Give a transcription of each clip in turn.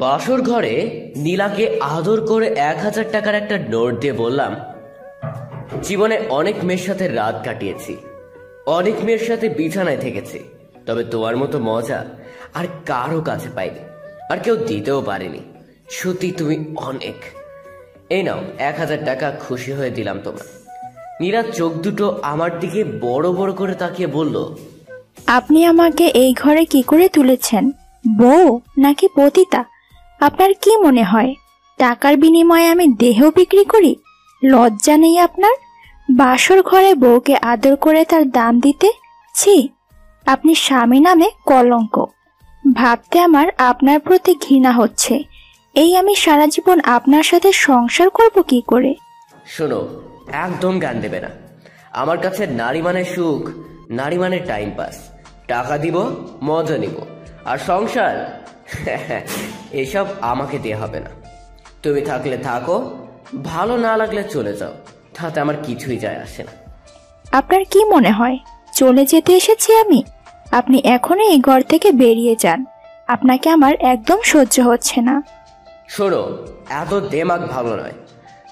বাসর ঘরে নীলাকে আদর করে 1000 টাকার একটা নোট দিয়ে বললাম, জীবনে অনেক মেয়ের সাথে রাত কাটিয়েছি, অনেক মেয়ের সাথে বিছানায় থেকেছি, তবে তোমার মতো মজা আর কারো কাছে পাইনি, আর কেউ দিতেও পারেনি। সত্যি তুমি অনেক। এই নাও 1000 টাকা, খুশি হয়ে দিলাম তোমার। নীলা চোখ দুটো আমার দিকে বড় বড় করে তাকিয়ে বলল, আপনি আমাকে এই ঘরে কি করে তুলেছেন? বউ নাকি পতিতা? আপনার কি মনে হয় টাকার বিনিময়ে আমি দেহ বিক্রি করি? লজ্জা নেই আপনার? বাসর ঘরে বউকে আদর করে তার দাম দিতে? ছি, আপনি স্বামী নামে কলঙ্ক। ভাবতে আমার আপনার প্রতি ঘৃণা হচ্ছে। এই আমি সারা জীবন আপনার সাথে সংসার করব কি করে? শোনো, একদম জ্ঞান দেবে না। আমার কাছে নারী মানে সুখ, নারী মানে টাইম পাস। টাকা দিব, মজা নিব, আর সংসার এসব আমাকে দিয়ে হবে না। তুমি থাকলে থাকো, ভালো না লাগলে চলে যাও, তাতে আমার কিছুই যায় আসে না। আপনার কি মনে হয় চলে যেতে এসেছি আমি? আপনি এখনই এই ঘর থেকে বেরিয়ে যান। আপনাকে আমার একদম সহ্য হচ্ছে না। শোনো, এত দেমাগ ভালো নয়।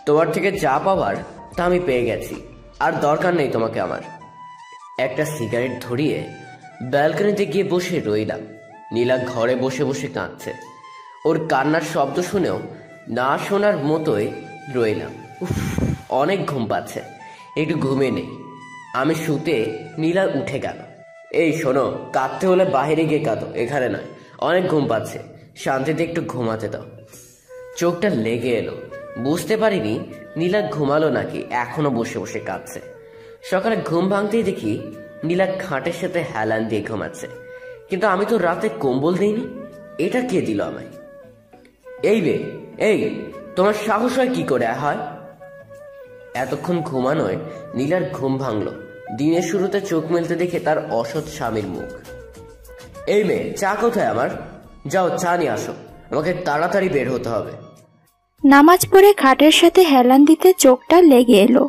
তোমার থেকে যা পাওয়ার তা আমি পেয়ে গেছি, আর দরকার নেই তোমাকে আমার। একটা সিগারেট ধরিয়ে ব্যালকনিতে গিয়ে বসে রইলাম। নীলা ঘরে বসে বসে কাঁদছে। ওর কান্নার শব্দ শুনেও না শোনার মতোই রইলাম। উফ, অনেক ঘুম পাচ্ছে, একটু ঘুমিয়ে নেই। আমি শুতে নীলা উঠে গেল। এই শোনো, কাঁদতে হলে বাইরে গিয়ে কাঁদো, এখানে নয়। অনেক ঘুম পাচ্ছে, শান্তিতে একটু ঘুমাতে দাও। চোখটা লেগে এলো। বুঝতে পারিনি নীলা ঘুমালো নাকি এখনো বসে বসে কাঁদছে। সকালে ঘুম ভাঙতেই দেখি নীলা খাটের সাথে হেলান দিয়ে ঘুমাচ্ছে। কিন্তু আমি তো রাতে কম্বল দিইনি। এটা কে দিল আমায়? এই বে, এই তোমার সাহস হয় কি করে হয়? এতক্ষণ ঘুমানোয় নীলার ঘুম ভাঙলো দিনের শুরুতে চোখ মেলতে দেখে তার অসৎ স্বামীর মুখ। এই মেয়ে, চা কোথায় আমার? যাও চা নিয়ে আসো, আমাকে তাড়াতাড়ি বের হতে হবে। নামাজ পড়ে খাটের সাথে হেলান দিতে চোখটা লেগে এলো।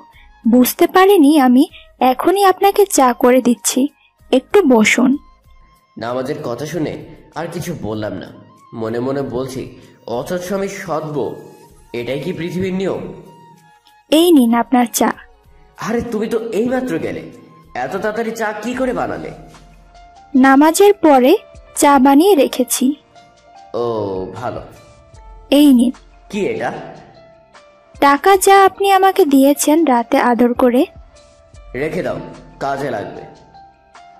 বুঝতে পারিনি আমি এখনই আপনাকে চা করে দিচ্ছি, একটু বসুন। নামাজের কথা শুনে আর কিছু বললাম না। মনে মনে বলছি, অসৎ স্বামীর সৎ বউ, এটাই কি পৃথিবীর নিয়ম? এই নিন আপনার চা। আরে তুমি তো এইমাত্র গেলে, এত তাড়াতাড়ি চা কি করে বানালে? নামাজের পরে চা বানিয়ে রেখেছি। ও ভালো। এই নিন। কি এটা? টাকা যা আপনি আমাকে দিয়েছেন রাতে আদর করে। রেখে দাও, কাজে লাগবে।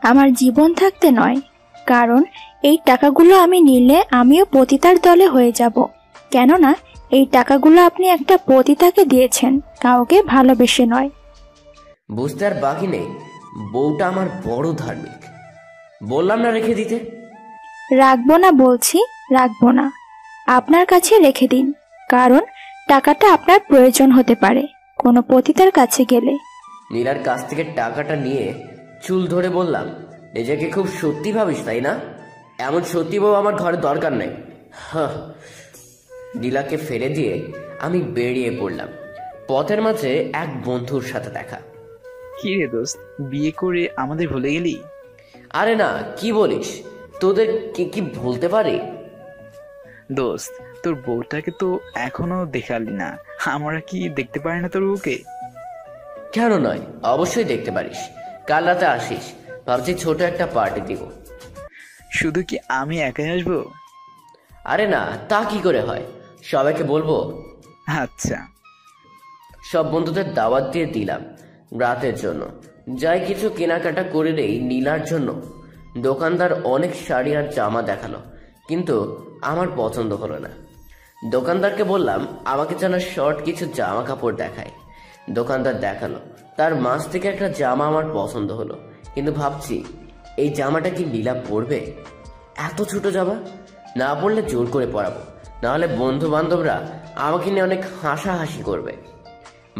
আমার জীবন থাকতে নয়, কারণ এই টাকাগুলো আমি নিলে আমিও পতিতার দলে হয়ে যাব। কেননা এই টাকাগুলো আপনি একটা পতিতাকে দিয়েছেন, কাউকে ভালোবেসে নয়। বুঝতে আর বাকি নেই, বউটা আমার বড় ধার্মিক। বললাম না রেখে দিতে। রাখবো না বলছি, রাখবো না। আপনার কাছে রেখে দিন, কারণ টাকাটা আপনার প্রয়োজন হতে পারে কোনো পতিতার কাছে গেলে। নীলার কাছ থেকে টাকাটা নিয়ে চুল ধরে বললাম, নিজেকে খুব সত্যি ভাবিস তাই না? এমন সত্যি বউ আমার ঘরে দরকার নেই। নীলাকে ফেলে দিয়ে আমি বেরিয়ে পড়লাম। পথের মাঝে এক বন্ধুর সাথে দেখা। কি রে দোস্ত, বিয়ে করে আমাদের ভুলে গেলি? আরে না, কি বলিস, তোদের কি ভুলতে পারি? দোস্ত, তোর বউটাকে তো এখনো দেখালি না। আমরা কি দেখতে পারি না তোর বউকে? কেন নয়, অবশ্যই দেখতে পারিস। কাল রাতে আসিস, ভাবছি ছোট একটা পার্টি দিব। শুধু কি আমি একাই আসবো? আরে না, তা কি করে হয়, সবাইকে বলবো। আচ্ছা। সব বন্ধুদের দাওয়াত দিয়ে দিলাম রাতের জন্য। যাই কিছু কেনাকাটা করে নেই নীলার জন্য। দোকানদার অনেক শাড়ি আর জামা দেখালো, কিন্তু আমার পছন্দ হলো না। দোকানদারকে বললাম আমাকে যেন শর্ট কিছু জামা কাপড় দেখায়। দোকানদার দেখালো, তার মাঝ থেকে একটা জামা আমার পছন্দ হলো, কিন্তু ভাবছি এই জামাটা কি নীলা পরবে? এত ছোট জামা, না পরলে জোর করে পরাবো, নাহলে বন্ধু বান্ধবরা আমাকে নিয়ে অনেক হাসাহাসি করবে।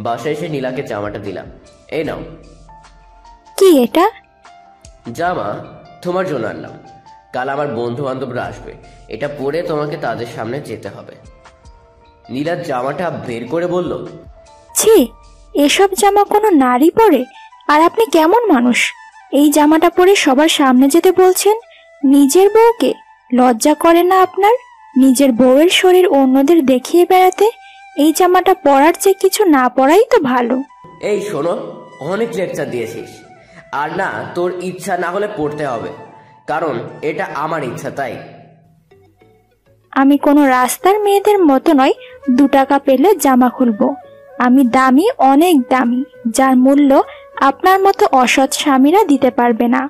বাসায় এসে নীলাকে জামাটা দিলাম। এই নাও। কি এটা? জামা তোমার জন্য আনলাম, কাল আমার বন্ধু বান্ধবরা আসবে, এটা পরে তোমাকে তাদের সামনে যেতে হবে। নীলার জামাটা বের করে বলল, ছি, এসব জামা কোনো নারী পরে? আর আপনি কেমন মানুষ এই জামাটা পরে সবার সামনে যেতে বলছেন নিজের বউকে? লজ্জা করে না আপনার? নিজের বউয়ের শরীর অন্যদের দেখিয়ে বেড়াতে এই জামাটা পরার চেয়ে কিছু না পরাই তো ভালো। এই শোনো, অনেক লেকচার দিয়েছিস, আর না তোর ইচ্ছা না হলে পড়তে হবে, কারণ এটা আমার ইচ্ছা। তাই আমি কোনো রাস্তার মেয়েদের মতো নয় 2 টাকা পেলে জামা খুলবো। আমি দামি, অনেক দামি, যার মূল্য আপনার মতো অসৎ স্বামীরা দিতে পারবে না।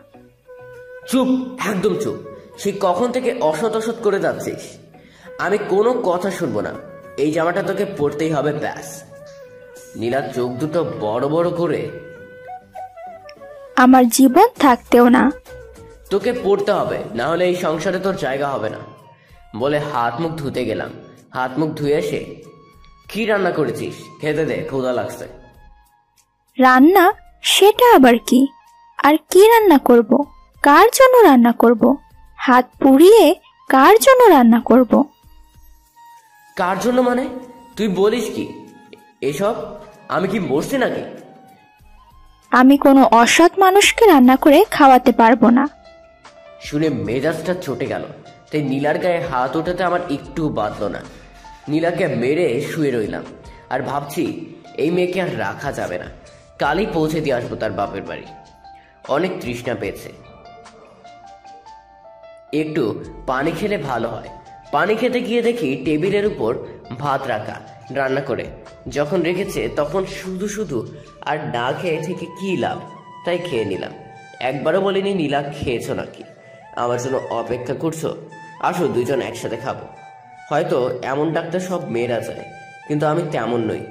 চুপ, একদম চুপ। সে কখন থেকে অসৎ অসৎ করে যাচ্ছিস? আমি কোনো কথা শুনবো না। এই জামাটা তোকে পরতেই হবে, ব্যাস। নীলা চোখ দুটো বড় বড় করে, আমার জীবন থাকতেও না। তোকে পড়তে হবে, না হলে এই সংসারে তোর জায়গা হবে না বলে হাত মুখ ধুতে গেলাম। হাত মুখ ধুয়ে এসে, কি রান্না করেছিস? খেতে দে, ক্ষুধা লাগছে। রান্না? সেটা আবার কি? আর কি রান্না করব? কার জন্য রান্না করব? হাত পুড়িয়ে কার জন্য রান্না করব? কার জন্য মানে? তুই বলিস কি এসব? আমি কি মরছি নাকি? আমি কোনো অসৎ মানুষকে রান্না করে খাওয়াতে পারবো না। শুনে মেজাজটা চটে গেল, তাই নীলার গায়ে হাত ওঠাতে আমার একটু বাঁধল না। নীলাকে মেরে শুয়ে রইলাম আর ভাবছি এই মেয়েকে আর রাখা যাবে না। কালই পৌঁছে দিয়ে আসবো তার বাপের বাড়ি। অনেক তৃষ্ণা পেয়েছে, একটু পানি খেলে ভালো হয়। পানি খেতে গিয়ে দেখি টেবিলের উপর ভাত রাখা, রান্না করে যখন রেখেছে তখন শুধু শুধু আর না খেয়ে থেকে কি লাভ, তাই খেয়ে নিলাম। একবারও বলিনি নীলা খেয়েছো নাকি, আমার জন্য অপেক্ষা করছো, আসো দুজন একসাথে খাবো। হয়তো এমন ডাক্তার সব মেয়েরা যায়, কিন্তু আমি তেমন নই।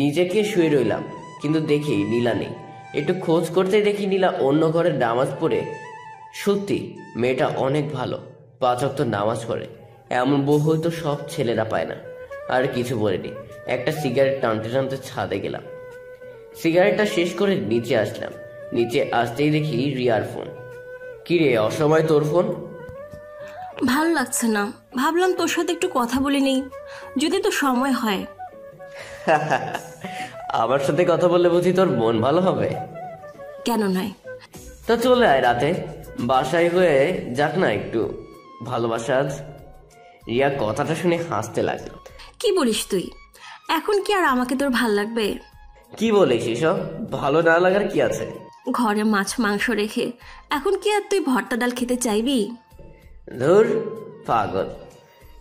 নিজেকে শুয়ে রইলাম, কিন্তু দেখি নীলা নেই। একটু খোঁজ করতে দেখি নীলা অন্য ঘরের নামাজ পড়ে। সত্যি মেয়েটা অনেক ভালো, 5 ওয়াক্ত নামাজ পড়ে। এমন বউ হয়তো সব ছেলেরা পায় না। আর কিছু বলিনি, একটা সিগারেট টানতে টানতে ছাদে গেলাম। সিগারেটটা শেষ করে নিচে আসলাম। নিচে আসতেই দেখি রিয়ার ফোন। কিরে, অসময় তোর ফোন? ভালো লাগছে না, ভাবলাম তোর সাথে একটু কথা বলে নেই, যদি তো সময় হয়। আমার সাথে কথা বললে বুঝি তোর মন ভালো হবে? কেন নয়? তা চলে আয় রাতে, বাসায় হয়ে যাক না একটু ভালোবাসা আজ। রিয়া কথাটা শুনে হাসতে লাগলো। কি বলিস তুই? এখন কি আর আমাকে তোর ভাল লাগবে? কি বলিস এসব? ভালো না লাগার কি আছে? ঘরে মাছ মাংস রেখে এখন কি আর তুই ভর্তা ডাল খেতে চাইবি? ধুর পাগল,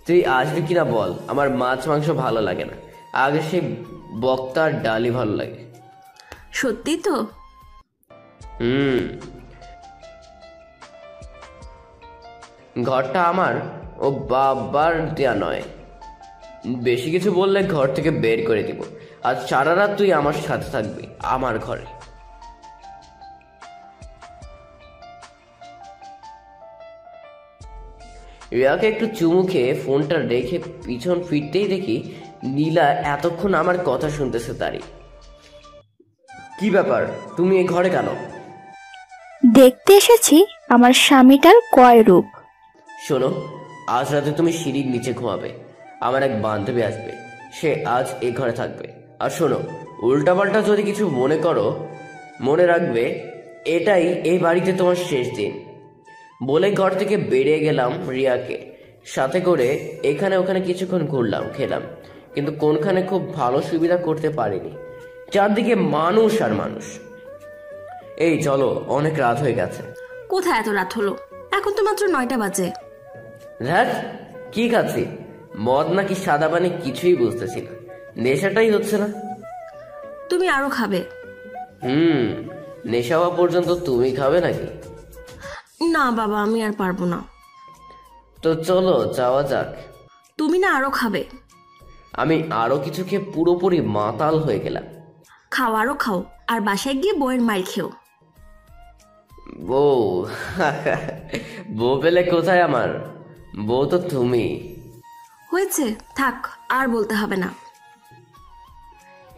তুই আসবি কিনা বল। আমার মাছ মাংস ভালো লাগে না, আগে সেই বক্তার ডালই ভালো লাগে। সত্যি তো? ঘরটা আমার ও বাবার দেয়া নয়। বেশি কিছু বললে ঘর থেকে বের করে দিব। আজ সারা রাত তুই আমার সাথে থাকবি আমার ঘরে। রিয়াকে একটু চুমু খেয়ে ফোনটা রেখে পিছন ফিরতেই দেখি নীলা এতক্ষণ আমার কথা শুনতেছে তারই। কি ব্যাপার, তুমি এই ঘরে কেন? দেখতে এসেছি আমার স্বামীটার কয় রূপ। শোনো, আজ রাতে তুমি সিঁড়ির নিচে ঘুমাবে। আমার এক বান্ধবী আসবে, সে আজ এই ঘরে থাকবে। আর শোনো, উল্টাপাল্টা যদি কিছু মনে করো, মনে রাখবে এটাই এই বাড়িতে তোমার শেষ দিন। বলে ঘর থেকে বেরিয়ে গেলাম রিয়াকে সাথে করে। এখানে ওখানে কিছুক্ষণ ঘুরলাম, খেলাম, কিন্তু কোনখানে খুব ভালো সুবিধা করতে পারিনি। চারদিকে মানুষ আর মানুষ। এই চলো, অনেক রাত হয়ে গেছে। কোথায় এত রাত হলো? এখন তো মাত্র 9টা বাজে। ধ্যাৎ, কি খাচ্ছি, মদ নাকি সাদা পানি কিছুই বুঝতেছি না, নেশাটাই হচ্ছে না। তুমি আরো খাবে? নেশা হওয়া পর্যন্ত তুমি খাবে নাকি? না বাবা, আমি আর পারবো না। তো চলো যাওয়া যাক। তুমি না আরো খাবে? আমি আরো কিছু খেয়ে পুরোপুরি মাতাল হয়ে গেলাম। খাও, আরো খাও, আর বাসায় গিয়ে বউয়ের মার খেও। বউ? বউ পেলে কোথায় আমার? বউ তো তুমি। হয়েছে, থাক, আর বলতে হবে না।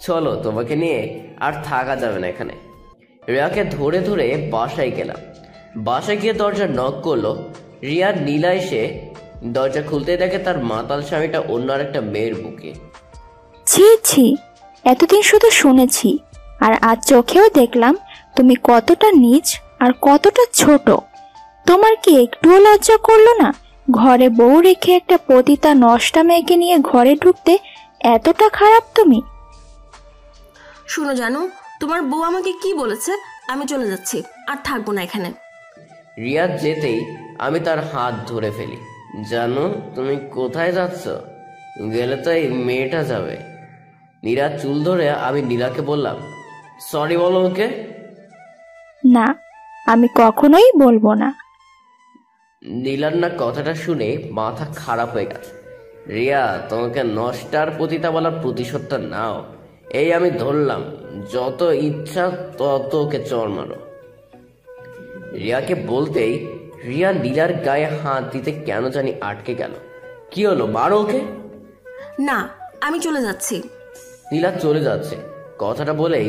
চলো, তোমাকে নিয়ে আর থাকা যাবে না এখানে। রিয়াকে ধরে ধরে বাসায় গেলাম। বাসায় গিয়ে দরজা নক করলো। রিয়ার নীলা এসে দরজা খুলতে দেখে তার মাতাল স্বামীটা অন্য আর একটা মেয়ের বুকে। ছি ছি, এতদিন শুধু শুনেছি, আর আজ চোখেও দেখলাম তুমি কতটা নীচ আর কতটা ছোট। তোমার কি একটুও লজ্জা করলো না ঘরে বউ রেখে একটা পতিতা নষ্টা মেয়েকে নিয়ে ঘরে ঢুকতে এতটা খারাপ তুমি? শোনো জানো, তোমার বউ আমাকে কি বলেছে, আমি চলে যাচ্ছি, আর থাকবো না এখানে। রিয়াদ যেতেই আমি তার হাত ধরে ফেলি। জানো তুমি কোথায় যাচ্ছ? গেলে তো এই মেয়েটা যাবে। নীরার চুল ধরে আমি নীলাকে বললাম, সরি বলো ওকে। না, আমি কখনোই বলবো না। নীলার না কথাটা শুনে মাথা খারাপ হয়ে গেছে। রিয়া, তোমাকে নষ্টার পতিতা বলার প্রতিশোধটা নাও। এই আমি ধরলাম, যত ইচ্ছা তত ওকে চর মারো। রিয়াকে বলতেই রিয়া নীলার গায়ে হাত দিতে কেন জানি আটকে গেল। কি হলো, মারো ওকে। না, আমি চলে যাচ্ছি। নীলা চলে যাচ্ছে কথাটা বলেই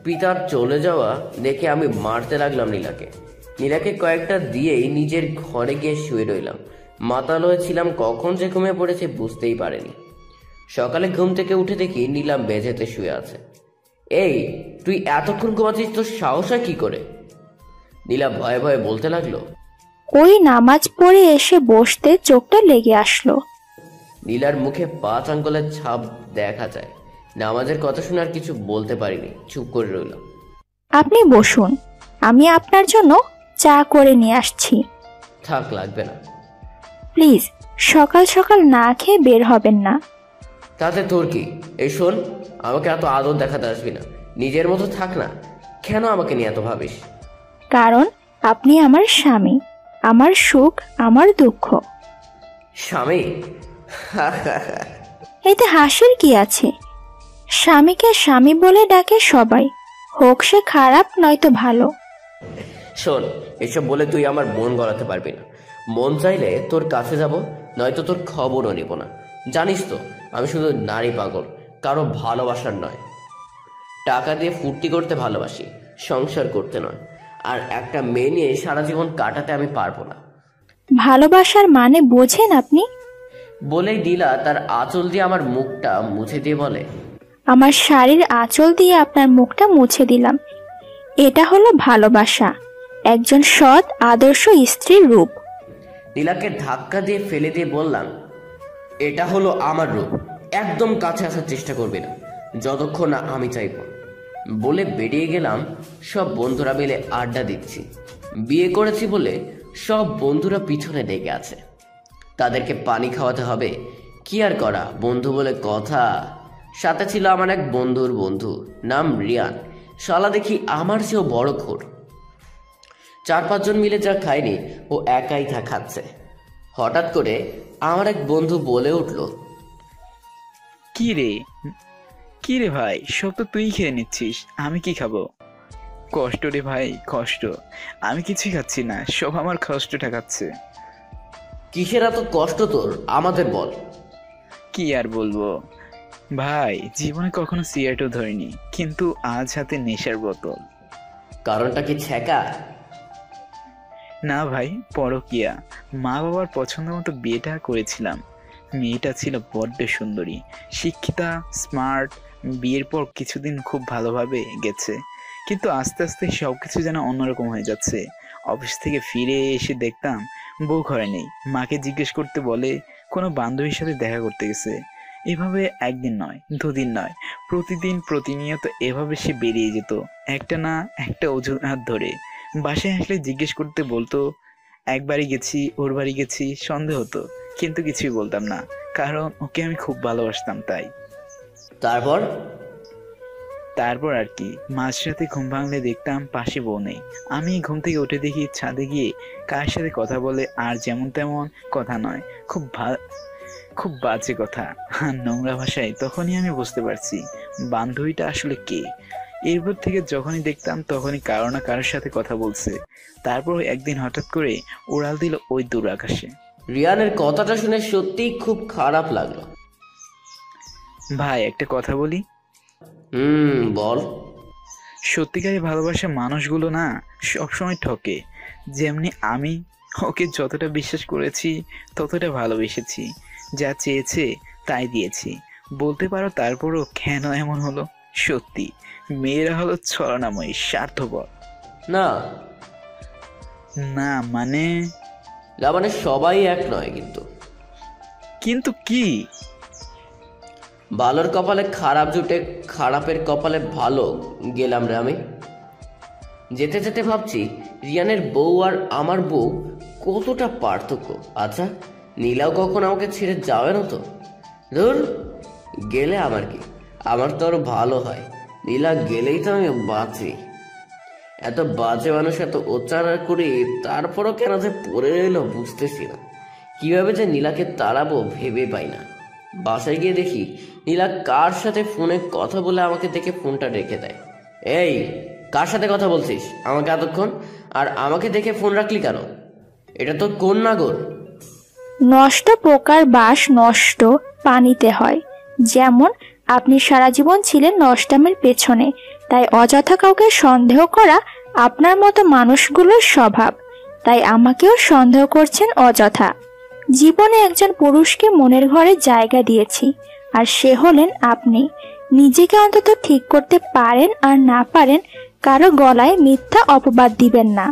পিতার চলে যাওয়া দেখে আমি মারতে লাগলাম নীলাকে। নীলাকে কয়েকটা দিয়েই নিজের ঘরে গিয়ে শুয়ে রইলাম। মাতাল হয়েছিলাম, কখন যে ঘুমিয়ে পড়েছে বুঝতেই পারিনি। সকালে ঘুম থেকে উঠে দেখি নীলা মেঝেতে শুয়ে আছে। এই, তুই এতক্ষণ ঘুমাচ্ছিস, তোর সাহস হয় কি করে? নীলা ভয়ে ভয়ে বলতে লাগলো। ওই নামাজ পড়ে এসে বসতে চোখটা লেগে আসলো। নীলার মুখে 5 আঙ্গুলের ছাপ দেখা যায়। নামাজের কথা শুনে আর কিছু বলতে পারিনি, চুপ করে রইলাম। আপনি বসুন, আমি আপনার জন্য চা করে নিয়ে আসছি। থাক, লাগবে না। প্লিজ, সকাল সকাল না খেয়ে বের হবেন না। তাতে তোর কি? এই শোন, আমাকে এত আদর দেখাতে আসবি না। নিজের মতো থাক না। কেন আমাকে নিয়ে এত ভাবিস? কারণ আপনি আমার স্বামী, আমার সুখ, আমার দুঃখ। স্বামী? এতে হাসির কি আছে? স্বামীকে স্বামী বলে ডাকে সবাই, হোক সে খারাপ নয়তো ভালো। শোন, এসব বলে তুই আমার মন গলাতে পারবি না। মন চাইলে তোর কাছে যাব, নয়তো তোর খবরও নিব না। জানিস তো, আমি শুধু নারী পাগল, কারো ভালোবাসার নয়। টাকা দিয়ে ফুর্তি করতে ভালোবাসি, সংসার করতে নয়। আর একটা মেয়ে নিয়ে সারা জীবন কাটাতে আমি পারবো না। ভালোবাসার মানে বোঝেন আপনি? বলেই দিলা তার আঁচল দিয়ে আমার মুখটা মুছে দিয়ে বলে, আমার শাড়ির আঁচল দিয়ে আপনার মুখটা মুছে দিলাম। এটা হলো ভালোবাসা, একজন সৎ আদর্শ স্ত্রীর রূপ। নীলাকে ধাক্কা দিয়ে ফেলে দিয়ে বললাম, এটা হলো আমার রূপ। একদম কাছে আসার চেষ্টা করবে না যতক্ষণ না আমি চাইব। বলে বেরিয়ে গেলাম। সব বন্ধুরা মিলে আড্ডা দিচ্ছি। বিয়ে করেছি বলে সব বন্ধুরা পিছনে লেগে আছে। তাদেরকে পানি খাওয়াতে হবে, কি আর করা, বন্ধু বলে কথা। সাথে ছিল আমার এক বন্ধুর বন্ধু, নাম রিয়ান। শালা দেখি আমার চেয়েও বড় খোর। 4-5 জন মিলে যা খায়নি ও একাই তা খাচ্ছে। হঠাৎ করে আমার এক বন্ধু বলে উঠল, কি রে কি রে ভাই, সব তো তুই খেয়ে নিচ্ছিস, আমি কি খাবো? কষ্ট রে ভাই, কষ্ট। আমি কিছুই খাচ্ছি না, সব আমার কষ্টটা খাচ্ছে। কিসের এত কষ্ট তোর, আমাদের বল। কি আর বলবো ভাই, জীবনে কখনো সিগারেটও ধরিনি, কিন্তু আজ হাতে নেশার বোতল। কারণটা কি ছ্যাঁকা? না ভাই, পরকিয়া। মা বাবার পছন্দ মতো বিয়েটা করেছিলাম। মেয়েটা ছিল বড্ড সুন্দরী, শিক্ষিতা, স্মার্ট। বিয়ের পর কিছুদিন খুব ভালোভাবে গেছে, কিন্তু আস্তে আস্তে সবকিছু যেন অন্যরকম হয়ে যাচ্ছে। অফিস থেকে ফিরে এসে দেখতাম বউ ঘরে নেই। মাকে জিজ্ঞেস করতে বলে কোনো বান্ধবীর সাথে দেখা করতে গেছে। এভাবে একদিন নয়, দুদিন নয়, প্রতিদিন প্রতিনিয়ত এভাবে সে বেরিয়ে যেত, একটা না একটা অজুহাত ধরে। বাসায় আসলে জিজ্ঞেস করতে বলতো একবারই গেছি, ওর বাড়ি গেছি, সন্দেহ হতো, কিন্তু কিছুই বলতাম না, কারণ ওকে আমি খুব ভালোবাসতাম। তাই তারপর আর কি, মাঝরাতে ঘুম ভাঙলে দেখতাম পাশে বউ নেই। আমি ঘুম থেকে উঠে দেখি ছাদে গিয়ে কার সাথে কথা বলে, আর যেমন তেমন কথা নয়, খুব বাজে কথা আর নোংরা ভাষায়। তখনই আমি বুঝতে পারছি বান্ধবীটা আসলে কে। এরপর থেকে যখনই দেখতাম তখনই কারো না কারোর সাথে কথা বলছে। তারপর একদিন হঠাৎ করে উড়াল দিল ওই দূর আকাশে। রিয়ানের কথাটা শুনে সত্যিই খুব খারাপ লাগলো। ভাই একটা কথা বলি। বল। সত্যিকারের ভালোবাসা মানুষগুলো না সবসময় ঠকে। যেমনি আমি ওকে যতটা বিশ্বাস করেছি ততটা ভালোবেসেছি, যা চেয়েছে তাই দিয়েছি। বলতে পারো তারপরও কেন এমন হলো? সত্যি মেয়েরা হলো ছলনাময়ী, স্বার্থপর। না না মানে না মানে সবাই এক নয় কিন্তু। কিন্তু কি? ভালোর কপালে খারাপ জুটে, খারাপের কপালে ভালো গেলাম রে আমি। যেতে যেতে ভাবছি রিয়ানের বউ আর আমার বউ কতটা পার্থক্য। আচ্ছা, নীলাও কখন আমাকে ছেড়ে যাবে না তো? ধুর, গেলে আমার কি, আমার তো আরো ভালো হয়। নীলা গেলেই তো আমি বাঁচি। এত বাজে মানুষ এত উচ্চারণ করি, তারপরও কেন যে পড়ে রইল বুঝতেছি না। কিভাবে যে নীলাকে তাড়াবো ভেবে পাই না। বাসায় গিয়ে দেখি নীলা কার সাথে ফোনে কথা বলে আমাকে দেখে ফোনটা রেখে দেয়। এই, কার সাথে কথা বলছিস আমাকে এতক্ষণ? আর আমাকে দেখে ফোন রাখলি কেন? এটা তো কোন নাগর? নষ্ট পোকার বাস নষ্ট পানিতে হয়। যেমন আপনি সারা জীবন ছিলেন নষ্টামের পেছনে, তাই অযথা কাউকে সন্দেহ করা আপনার মতো মানুষগুলোর স্বভাব। তাই আমাকেও সন্দেহ করছেন অযথা। জীবনে একজন পুরুষকে মনের ঘরে জায়গা দিয়েছি, আর সে হলেন আপনি। নিজেকে অন্তত ঠিক করতে পারেন আর না পারেন কারো গলায় মিথ্যা অপবাদ দিবেন না।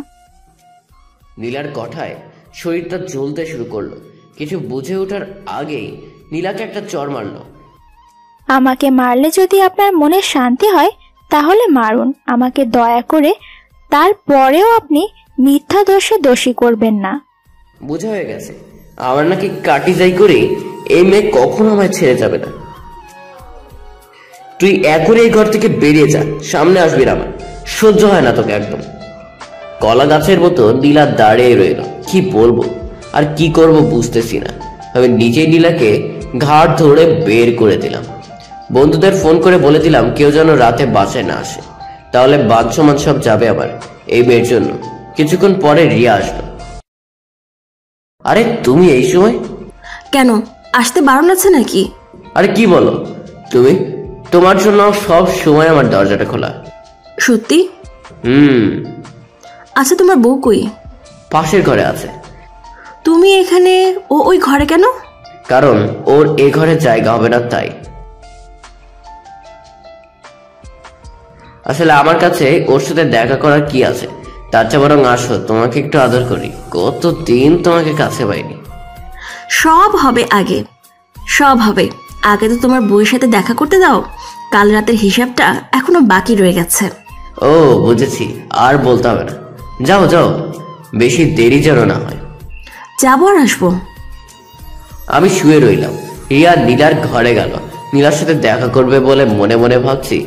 নীলার কথায় শরীরটা জ্বলতে শুরু করলো। কিছু বুঝে ওঠার আগেই নীলাকে একটা চড় মারলো। আমাকে মারলে যদি আপনার মনে শান্তি হয় তাহলে মারুন আমাকে দয়া করে, তারপরেও আপনি মিথ্যা দোষে দোষী করবেন না। বোঝা হয়ে গেছে আমার নাকি কাটি যাই করে এই মেয়ে কখনো আমায় ছেড়ে যাবে না। তুই এখনই এই ঘর থেকে বেরিয়ে যা, সামনে আসবি না, আমার সহ্য হয় না তোকে একদম। কলা গাছের মতো নীলা দাঁড়িয়ে রইল। কি বলবো আর কি করব বুঝতেছি না। আমি নিজেই নীলাকে ঘাট ধরে বের করে দিলাম। বন্ধুদের ফোন করে বলে দিলাম কেউ যেন রাতে বাসায় না আসে, তাহলে বাদ-সমান সব যাবে আবার এই মেয়ের জন্য। কিছুক্ষণ পরে রিয়া আসলো। আরে তুমি এই সময়? কেন, আসতে বারণ আছে নাকি? আরে কি বলো তুমি? তোমার জন্য সব সময় আমার দরজাটা খোলা। সত্যি? হুম। আচ্ছা, তোমার বউ কই? পাশের ঘরে আছে। তুমি এখানে, ও ওই ঘরে কেন? কারণ ওর এ ঘরে জায়গা হবে না তাই। আসলে আমার কাছে ওর সাথে দেখা করার কি আছে? তার চেয়ে বরং আসো, তোমাকে একটু আদর করি। কতদিন তোমাকে কাছে পাইনি। সব হবে আগে, সব হবে আগে। তো তোমার বউয়ের সাথে দেখা করতে দাও। কাল রাতের হিসাবটা এখনো বাকি রয়ে গেছে। ও বুঝেছি, আর বলতে হবে না। যাও যাও, বেশি দেরি যেন না হয়। যাবো আর আসবো। আমি শুয়ে রইলাম। রিয়া নীলার ঘরে গেল। নীলার সাথে দেখা করবে বলে মনে মনে ভাবছি।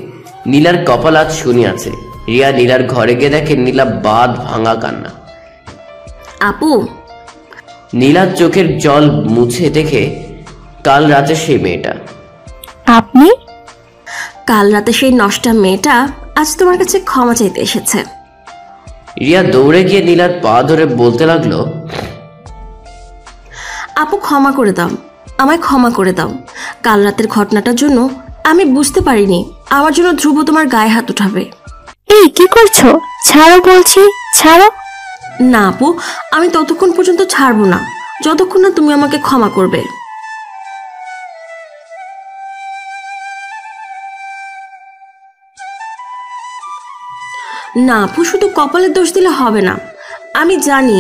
নীলার কপাল আজ শুনি আছে। রিয়া নীলার ঘরে গিয়ে দেখে নীলা বাঁধ ভাঙা কান্না। আপু, নীলার চোখের জল মুছে দেখে কাল রাতে সেই মেয়েটা। আপনি? কাল রাতে সেই নষ্টা মেয়েটা আজ তোমার কাছে ক্ষমা চাইতে এসেছে। রিয়া দৌড়ে গিয়ে নীলার পা ধরে বলতে লাগলো, আপু ক্ষমা করে দাও, আমায় ক্ষমা করে দাও। কাল রাতের ঘটনাটার জন্য আমি বুঝতে পারিনি আমার জন্য ধ্রুব তোমার গায়ে হাত উঠাবে। এই কি করছো? ছাড়ো বলছি, ছাড়ো। না আপু, আমি ততক্ষণ পর্যন্ত ছাড়বো না যতক্ষণ না তুমি আমাকে ক্ষমা করবে। না আপু, শুধু কপালের দোষ দিলে হবে না। আমি জানি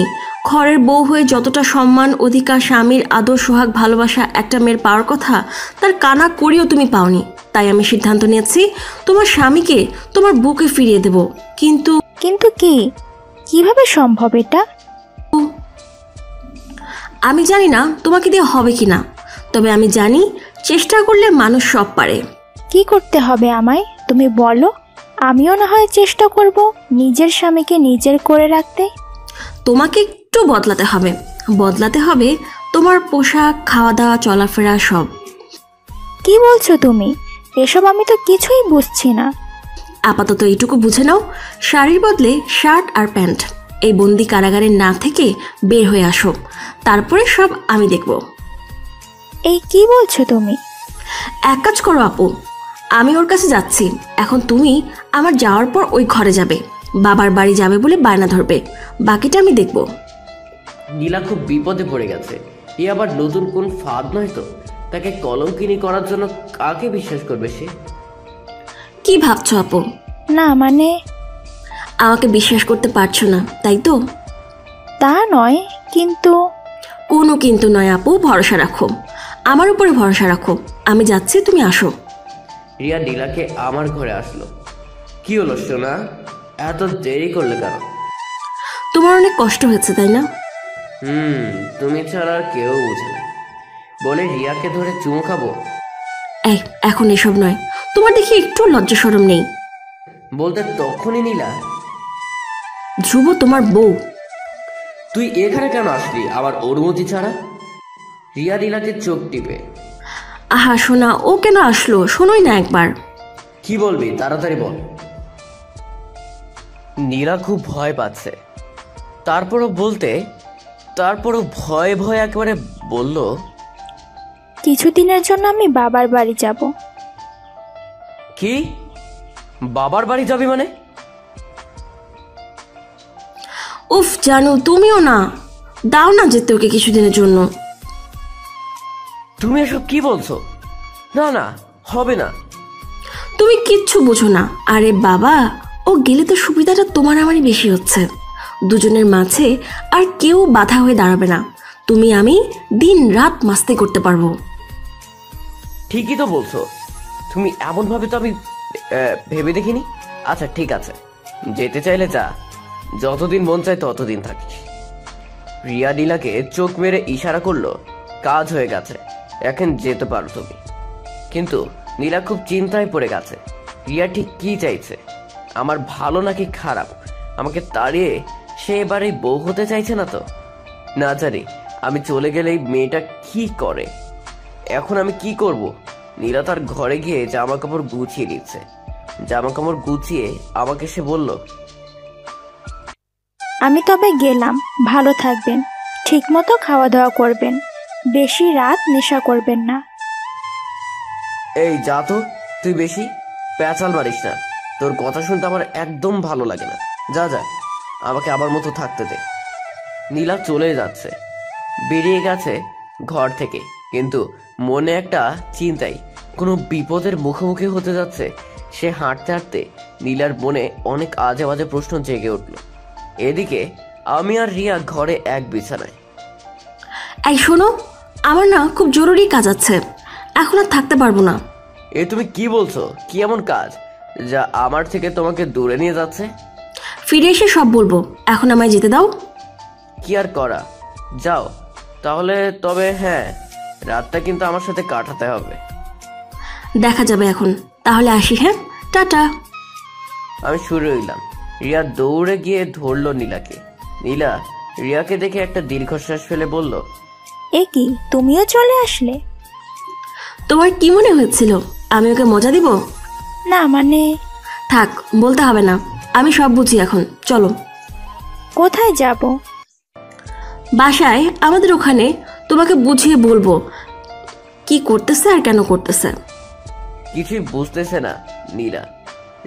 ঘরের বউ হয়ে যতটা সম্মান, অধিকার, স্বামীর আদর, সোহাগ, ভালোবাসা একটা মেয়ের পাওয়ার কথা, তার কানা করেও তুমি পাওনি। তাই আমি সিদ্ধান্ত নিয়েছি তোমার স্বামীকে তোমার বুকে ফিরিয়ে দেব। কিন্তু কিন্তু কি? কিভাবে সম্ভব এটা? আমি জানি না তোমাকে দিয়ে হবে কিনা, তবে আমি জানি চেষ্টা করলে মানুষ সব পারে। কি করতে হবে আমায় তুমি বলো, আমিও না হয় চেষ্টা করব নিজের স্বামীকে নিজের করে রাখতে। তোমাকে একটু বদলাতে হবে, বদলাতে হবে তোমার পোশাক, খাওয়া দাওয়া, চলাফেরা সব। কি বলছো তুমি? এসব আমি তো কিছুই বুঝছি না। আপাতত এইটুকু বুঝে নাও, শাড়ির বদলে শার্ট আর প্যান্ট। এই বন্দি কারাগারে না থেকে বের হয়ে আসো, তারপরে সব আমি দেখব। এই কি বলছো তুমি? এক কাজ করো আপু, আমি ওর কাছে যাচ্ছি। এখন তুমি আমার যাওয়ার পর ওই ঘরে যাবে, বাবার বাড়ি যাবে বলে বায়না ধরবে, বাকিটা আমি দেখব। নীলা খুব বিপদে পড়ে গেছে। এ আবার নতুন কোন ফাঁদ নয় তো? তাকে কলঙ্কিনী করার জন্য কাকে বিশ্বাস করবে সে? কি ভাবছো আপু? না মানে, আমাকে বিশ্বাস করতে পারছো না তাই তো? তা নয়, কিন্তু কোনো কিন্তু নয় আপু, ভরসা রাখো, আমার উপরে ভরসা রাখো। আমি যাচ্ছি, তুমি আসো। রিয়া নীলাকে আমার ঘরে আসলো। কি হলো সোনা, এত দেরি করলে কেন? তোমার অনেক কষ্ট হয়েছে তাই না? তুমি ছাড়া আর কেউ বুঝে না বলে রিয়াকে ধরে চুমু খাবো। এই এখন এসব নয়, তোমার দেখি একটু লজ্জা শরম নেই। বলতে তখনই নীলা, ধ্রুব তোমার বউ। তুই এখানে কেন আসলি আবার অনুমতি ছাড়া? রিয়া নীলাকে চোখ টিপে, আহা শোনা, ও কেন আসলো শোনোই না একবার। কি বলবি তাড়াতাড়ি বল। নীলা খুব ভয় পাচ্ছে, তারপরও ভয়ে ভয়ে একেবারে বলল, কিছুদিনের জন্য আমি বাবার বাড়ি যাব। কি বাবার বাড়ি যাবি মানে? উফ জানু, তুমিও না, দাও না যেতে ওকে কিছুদিনের জন্য। তুমি এসব কি বলছো? না না, হবে না। তুমি কিচ্ছু বুঝো না। আরে বাবা, ও গেলে তো সুবিধাটা তোমার আমারই বেশি হচ্ছে। দুজনের মাঝে আর কেউ বাধা হয়ে দাঁড়াবে না। তুমি আমি দিন রাত মাস্তি করতে পারবো। ঠিকই তো বলছো, তুমি এমন ভাবে তো আমি ভেবে দেখিনি। আচ্ছা ঠিক আছে, যেতে চাইলে যা, যতদিন মন চায় ততদিন থাকিস। রিয়া নীলাকে চোখ মেরে ইশারা করলো, কাজ হয়ে গেছে, এখন যেতে পারো তুমি। কিন্তু নীলা খুব চিন্তায় পড়ে গেছে। রিয়া ঠিক কি চাইছে, আমার ভালো নাকি খারাপ? আমাকে তাড়িয়ে সে এবারে বউ হতে চাইছে না তো? না জানি আমি চলে গেলে এই মেয়েটা কি করে। এখন আমি কি করব? নীলা তার ঘরে গিয়ে জামা কাপড় গুছিয়ে নিচ্ছে। জামা কাপড় গুছিয়ে আমাকে সে বলল, আমি তবে গেলাম, ভালো থাকবেন, ঠিকমতো খাওয়া দাওয়া করবেন, বেশি রাত নেশা করবেন না। এই যা তো, তুই বেশি প্যাচাল মারিস না, তোর কথা শুনতে আমার একদম ভালো লাগে না। যা যা, আমাকে আমার মতো থাকতে দে। নীলা চলে যাচ্ছে, বেরিয়ে গেছে ঘর থেকে, কিন্তু মনে একটা চিন্তাই, কোনো বিপদের মুখোমুখি হতে যাচ্ছে। সে হাঁটতে হাঁটতে নীলার মনে অনেক আজে বাজে প্রশ্ন জেগে উঠল। এদিকে আমি আর রিয়া ঘরে এক বিছানায়। এই শোনো, আমার না খুব জরুরি কাজ আছে, এখন আর থাকতে পারবো না। এ তুমি কি বলছো? কি এমন কাজ যা আমার থেকে তোমাকে দূরে নিয়ে যাচ্ছে? ফিরে এসে সব বলবো, এখন আমায় যেতে দাও। কি আর করা, যাও তাহলে। তবে হ্যাঁ, রাতটা কিন্তু আমার সাথে কাটাতে হবে। দেখা যাবে এখন, তাহলে আসি। হ্যাঁ, টাটা। আমি শুরু হইলাম। রিয়া দৌড়ে গিয়ে ধরলো নীলাকে। নীলা রিয়াকে দেখে একটা দীর্ঘশ্বাস ফেলে বলল, এ কি, তুমিও চলে আসলে? তোমার কি মনে হয়েছিল আমি ওকে মজা দিব? না মানে। থাক, বলতে হবে না, আমি সব বুঝি এখন। চলো। কোথায় যাব? বাসায়, আমাদের ওখানে। তোমাকে বুঝিয়ে বলবো কি করতেছে আর কেন করতেছে। কিছুই বুঝতেছে না নীলা।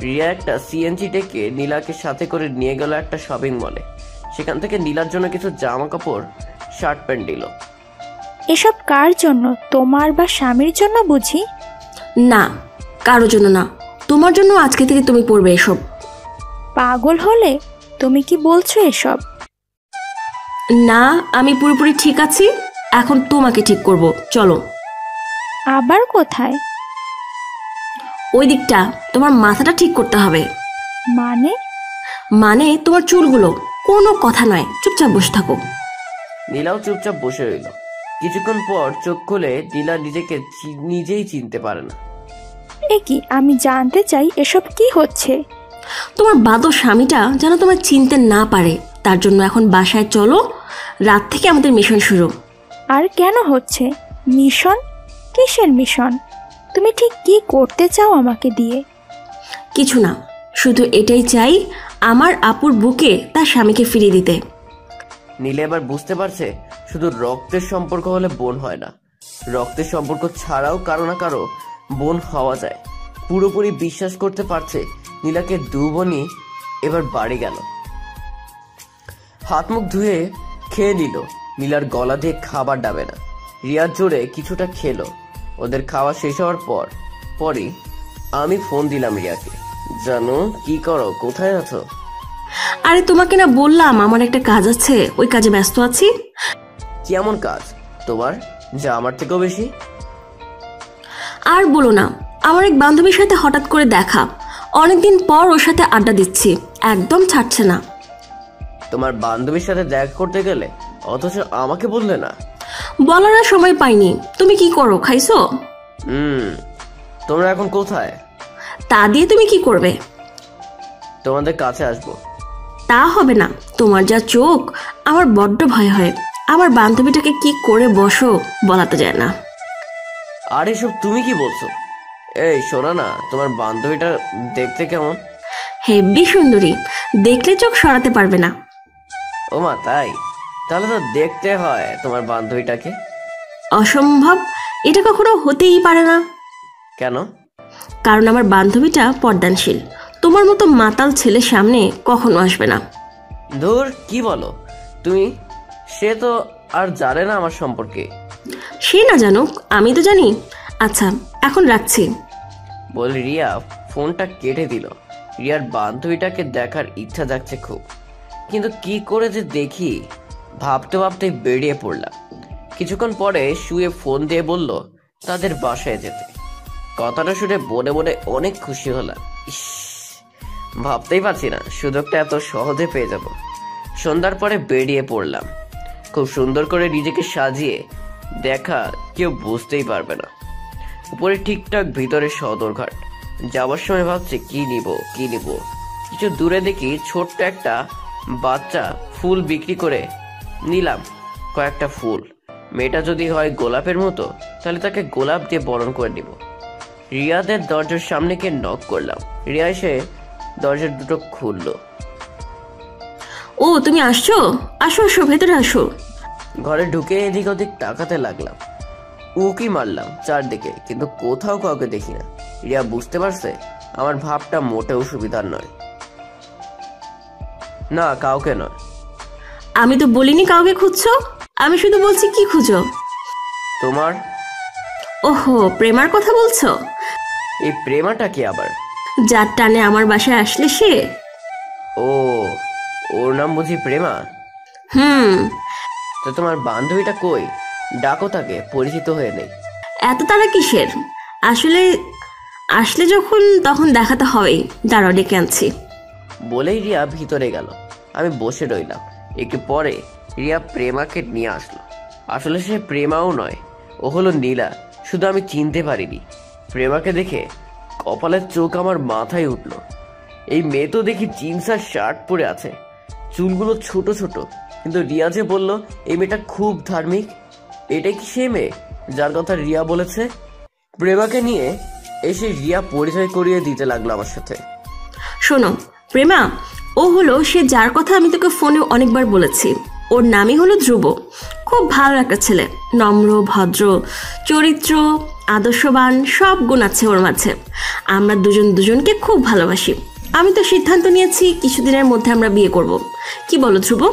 রিয়া একটা সিএনজি ডেকে নীলাকে সাথে করে নিয়ে গেল একটা শপিং মলে। সেখান থেকে নীলার জন্য কিছু জামা কাপড়, শার্ট প্যান্ট দিল। এসব কার জন্য, তোমার বা স্বামীর জন্য বুঝি? না, কারোর জন্য না, তোমার জন্য আজকে থেকে তুমি পড়বে এসব। পাগল হলে? তুমি কি বলছো এসব? না, আমি পুরোপুরি ঠিক আছি, এখন তোমাকে ঠিক করব। চলো। আবার কোথায়? ওই দিকটা, তোমার মাথাটা ঠিক করতে হবে। মানে? মানে তোমার চুলগুলো। কোনো কথা নয়, চুপচাপ বসে থাকো। নীলাও চুপচাপ বসে রইল। কিছুক্ষণ পর চোখ খুলে নীলা নিজেকে নিজেই চিনতে পারে না। এ কি, আমি জানতে চাই এসব কি হচ্ছে। তোমার বাদো স্বামীটা যেন তোমায় চিনতে না পারে, তার জন্য এখন বাসায় চলো, রাত থেকে আমাদের মিশন শুরু। আর কেন হচ্ছে মিশন? কিসের মিশন? তুমি ঠিক কি করতে চাও আমাকে দিয়ে? কিছু না, শুধু এটাই চাই, আমার আপুর বুকে তার স্বামীকে ফিরিয়ে দিতে। নীলা এবার বুঝতে পারছে শুধু রক্তের সম্পর্ক হলে বোন হয় না, রক্তের সম্পর্ক ছাড়াও কারো না কারো বোন হওয়া যায়। পুরোপুরি বিশ্বাস করতে পারছে নীলাকে দু বোনই এবার বাড়ি গেল। হাত মুখ ধুয়ে খেয়ে নিল। নীলার গলা দিয়ে খাবার ডাবে না। রিয়ার জোরে কিছুটা খেলো। ওদের খাওয়া শেষ হওয়ার পরই আমি ফোন দিলাম রিয়াকে। জানো কি করো, কোথায় আছো? আরে তোমাকে না বললাম আমার একটা কাজ আছে, ওই কাজে ব্যস্ত আছি। কেমন কাজ তোমার, যা আমার থেকেও বেশি? আর বলো না, আমার এক বান্ধবীর সাথে হঠাৎ করে দেখা, অনেকদিন পর ওর সাথে আড্ডা দিচ্ছি, একদম ছাড়ছে না। তোমার বান্ধবীর সাথে দেখা করতে গেলে অথচ আমাকে বললে না? বলার আর সময় পাইনি। তুমি কি করো, খাইছো? তোমরা এখন কোথায়? তা দিয়ে তুমি কি করবে? তোমাদের কাছে আসবো। তা হবে না, তোমার যা চোখ, আমার বড্ড ভয় হয়। আমার বান্ধবীটাকে কি করে বসো বলা তো যায় না। আর এসব তুমি কি বলছো? এই শোনো না, তোমার বান্ধবীটা দেখতে কেমন? হেব্বি সুন্দরী, দেখলে চোখ সরাতে পারবে না। ও মা, তাই? তাহলে তো দেখতে হয় তোমার বান্ধবীটাকে। অসম্ভব, এটা কখনো হতেই পারে না। কেন? কারণ আমার বান্ধবীটা পর্দানশীল, তোমার মতো মাতাল ছেলের সামনে কখনো আসবে না। ধুর, কি বলো তুমি? সে তো আর জানে না আমার সম্পর্কে। সে না জানুক, আমি তো জানি। আচ্ছা, এখন রাখছি। বলি রিয়া ফোনটা কেটে দিল। রিয়ার বান্ধবীটাকে দেখার ইচ্ছা যাচ্ছে খুব, কিন্তু কি করে যে দেখি ভাবতে ভাবতে বেরিয়ে পড়লাম। কিছুক্ষণ পরে শুয়ে ফোন দিয়ে বলল তাদের বাসায় যেতে। কথাটা শুনে মনে মনে অনেক খুশি হলাম। ইস, ভাবতেই পারছি না সুযোগটা এত সহজে পেয়ে যাব। সন্ধ্যার পরে বেরিয়ে পড়লাম। খুব সুন্দর করে নিজেকে সাজিয়ে দেখা কেউ বুঝতেই পারবে না। উপরে ঠিকঠাক, ভিতরে সদরঘাট। যাওয়ার সময় ভাবছি কি নিব। কিছু দূরে দেখি ছোট্ট একটা বাচ্চা ফুল বিক্রি করে নিলাম কয়েকটা ফুল। মেয়েটা যদি হয় গোলাপের মতো, তাহলে তাকে গোলাপ দিয়ে বরণ করে নিব। রিয়াদের দরজার সামনে গিয়ে নক করলাম। রিয়া এসে দরজার দুটো খুললো। ও, তুমি আসছো? আসো আসো, ভেতরে আসো। ঘরে ঢুকে এদিক ওদিক তাকাতে লাগলাম। উকি মারলাম চারদিকে, কিন্তু কোথাও কাউকে দেখি না। রিয়া বুঝতে পারছে আমার ভাবটা মোটেও সুবিধার নয়। না, কাউকে নয়। আমি তো বলিনি কাউকে খুঁজছো, আমি শুধু বলছি কি খুঁজো। তোমার। ওহো, প্রেমার কথা বলছো? এই প্রেমাটা কি আবার? যার টানে আমার বাসায় আসলে সে। ও, ওর নাম বুঝি প্রেমা? তো তোমার বান্ধবীটা কই? ডাকো তাকে, পরিচিত হয়ে নেই। এত তারা কিসের? আসলে যখন তখন দেখাতে হবেই। দাঁড়াও, ডেকে আনছি। বলেই রিয়া ভিতরে গেল। আমি বসে রইলাম। একটু পরে রিয়া প্রেমাকে নিয়ে আসলো। আসলে সে প্রেমাও নয়, ও হলো নীলা। শুধু আমি চিনতে পারিনি। প্রেমাকে দেখে কপালের চোখ আমার মাথায় উঠলো। এই মেয়ে তো দেখি জিন্স আর শার্ট পরে আছে, চুলগুলো ছোট ছোট। কিন্তু রিয়া যে বলল এই মেয়েটা খুব ধার্মিক। এটা কি সে মেয়ে যার কথা রিয়া বলেছে? প্রেমাকে নিয়ে এসে রিয়া পরিচয় করিয়ে দিতে লাগলো আমার সাথে। শোনো প্রেমা, ও হলো সে যার কথা আমি তোকে ফোনে অনেকবার বলেছি। ওর নামই হলো ধ্রুব। খুব ভালো একটা ছেলে, নম্র, ভদ্র, চরিত্র, আদর্শবান, সব গুণ আছে ওর মাঝে। আমরা দুজন দুজনকে খুব ভালোবাসি। আমি তো সিদ্ধান্ত নিয়েছি কিছুদিনের মধ্যে আমরা বিয়ে করব। কি বলো ধ্রুব?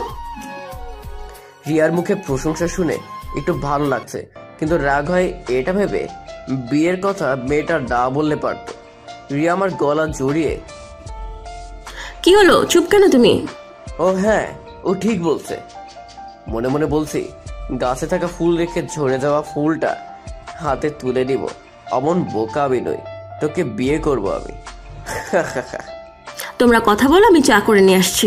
রিয়ার মুখে প্রশংসা শুনে একটু ভালো লাগছে, কিন্তু রাগ হয় এটা ভেবে বিয়ের কথা মেয়েটা না বললে পারত। রিয়া আমার গলা জড়িয়ে, কি হলো, চুপ কেন তুমি? ও হ্যাঁ, ও ঠিক বলছে। মনে মনে বলছি গাছে থাকা ফুল রেখে ঝরে যাওয়া ফুলটা হাতে তুলে নিব। অমন বোকা আমি নই, তোকে বিয়ে করব আমি। তোমরা কথা বলো, আমি চা করে নিয়ে আসছি।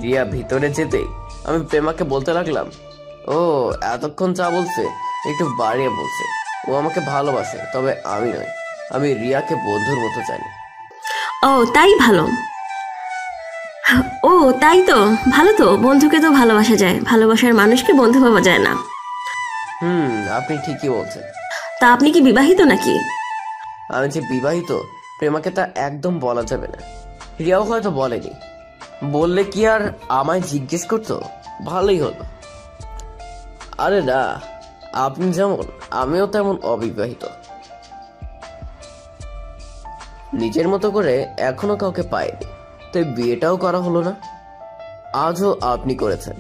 রিয়া ভিতরে যেতেই আমি প্রেমাকে বলতে লাগলাম, ও এতক্ষণ চা বলছে, একটু বাড়িয়ে বলছে। ও আমাকে ভালোবাসে, তবে আমি নয়। আমি রিয়াকে বন্ধুর মতো জানি। ও তাই ভালো। ও তাই তো ভালো, তো বন্ধুকে তো ভালোবাসা যায়, ভালোবাসার মানুষকে বন্ধু ভাবা যায় না। আপনি ঠিকই বলছেন। তা আপনি কি বিবাহিত নাকি? আমি যে বিবাহিত প্রেমাকে তা একদম বলা যাবে না। রিয়াও হয়তো বলেনি। বললে কি আর আমায় জিজ্ঞেস করতো? ভালোই হলো। আরে না, আপনি যেমন আমিও তেমন অবিবাহিত। নিজের মতো করে এখনো কাউকে পাইনি, তাই বিয়েটাও করা হলো না। আজও আপনি করেছেন?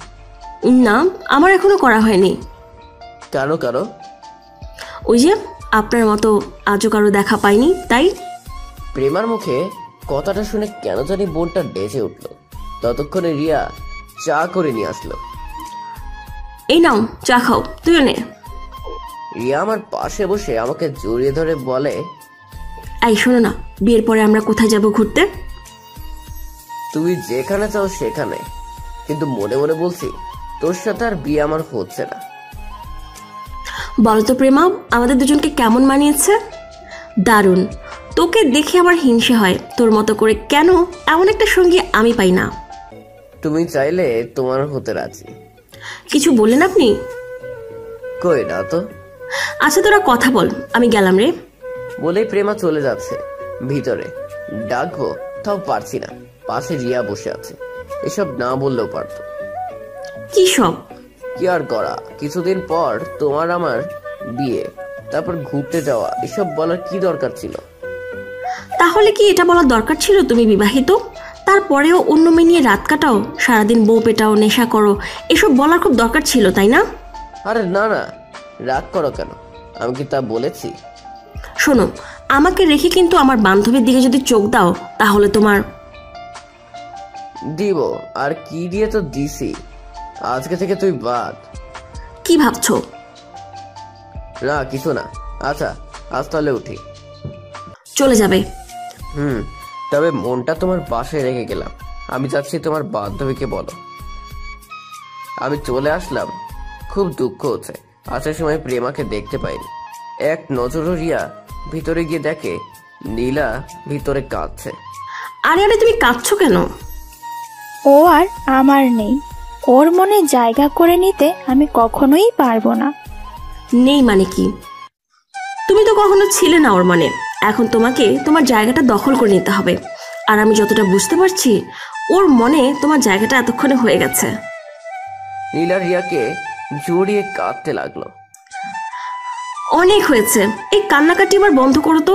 না, আমার এখনো করা হয়নি। কেন? ওই যে আপনার মতো আজও কারো দেখা পাইনি, তাই। প্রেমার মুখে কথাটা শুনে কেন জানি বোনটা ডেজে উঠল। ততক্ষণে রিয়া চা করে নিয়ে আসলো। এই নাও চা খাও, তুইও নে। রিয়া আমার পাশে বসে আমাকে জড়িয়ে ধরে বলে, এই শোনো না, বিয়ের পরে আমরা কোথায় যাব ঘুরতে? তুমি যেখানে চাও সেখানে, কিন্তু মনে মনে বলছি তোর সাথে আর বিয়ে আমার হচ্ছে না। বলো তো প্রেমা, আমাদের দুজনকে কেমন মানিয়েছে? দারুণ। তোকে দেখে আমার হিংসে হয়, তোর মতো করে কেন এমন একটা সঙ্গী আমি পাই না। তুমি চাইলে তোমার হতে রাজি। কিছু বললেন আপনি? কই না তো। আচ্ছা তোরা কথা বল, আমি গেলাম রে। বলেই প্রেমা চলে যাচ্ছে ভিতরে। ডাকবো তাও পারছি না, পাশে রিয়া বসে আছে। এসব না বললেও পারতো। কি সব? কি আর করা, কিছুদিন পর তোমার আমার বিয়ে, তারপর ঘুরতে যাওয়া, এসব বলার কি দরকার ছিল? তাহলে কি এটা বলার দরকার ছিল তুমি বিবাহিত? তারপরেও অন্য মেয়ে নিয়ে রাত কাটাও, সারাদিন বউ পেটাও, নেশা করো, এসব বলার খুব দরকার ছিল, তাই না? আরে না না, রাগ করো কেন? আমি কি তা বলেছি? শোনো, আমাকে রেখে কিন্তু আমার বান্ধবীর দিকে যদি চোখ দাও তাহলে তোমার। দিব, আর কি দিয়ে তো দিছি। আজকে থেকে তুই বাদ। কি ভাবছো? না কিছু না। আচ্ছা আজ তাহলে উঠি। চলে যাবে? তবে মনটা তোমার বাসায় রেখে গেলাম। আমি চাচ্ছি তোমার বান্ধবীকে বলো আমি চলে আসলাম। খুব দুঃখ হচ্ছে, আসার সময় প্রেমাকে দেখতে পাইনি। এক নজরও রিয়া ভিতরে গিয়ে দেখে নীলা ভিতরে কাঁদছে। আরে আরে তুমি কাঁদছো কেন? ও আর আমার নেই, ওর মনে জায়গা করে নিতে আমি কখনোই পারবো না। নেই মানে কি? তুমি তো কখনো ছিলে না ওর মনে, এখন তোমাকে তোমার জায়গাটা দখল করে নিতে হবে। আর আমি যতটা বুঝতে পারছি, ওর মনে তোমার জায়গাটা এতক্ষণে হয়ে গেছে। নীলা রিয়াকে জড়িয়ে কাঁদতে লাগলো। অনেক হয়েছে, এই কান্নাকাটি এবার বন্ধ করো তো।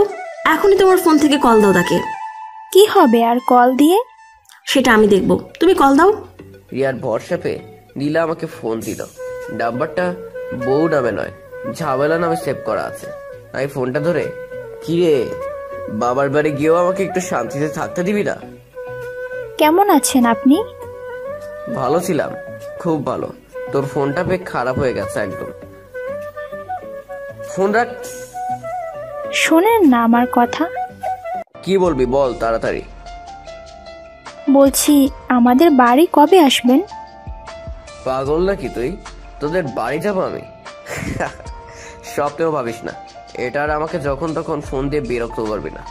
এখনই তোমার ফোন থেকে কল দাও তাকে। কি হবে আর কল দিয়ে? সেটা আমি দেখব, তুমি কল দাও। রিয়ার ভরসা পেয়ে নীলা আমাকে ফোন দিল। নাম্বারটা বউ নামে নয়, ঝামেলা নামে সেভ করা আছে। আমি ফোনটা ধরে, কিরে বাবার বাড়ি গিয়েও আমাকে একটু শান্তিতে থাকতে দিবি না? কেমন আছেন আপনি? ভালো ছিলাম, খুব ভালো। তোর ফোনটা পেয়ে খারাপ হয়ে গেছে একদম। ফোন রাখ। শোনেন না আমার কথা। কি বলবি বল তাড়াতাড়ি। বলছি আমাদের বাড়ি কবে আসবেন? পাগল নাকি তুই? তোদের বাড়ি যাবো আমি? স্বপ্নেও ভাবিস না। এটা আর আমাকে যখন তখন ফোন দিয়ে বিরক্ত করবি না।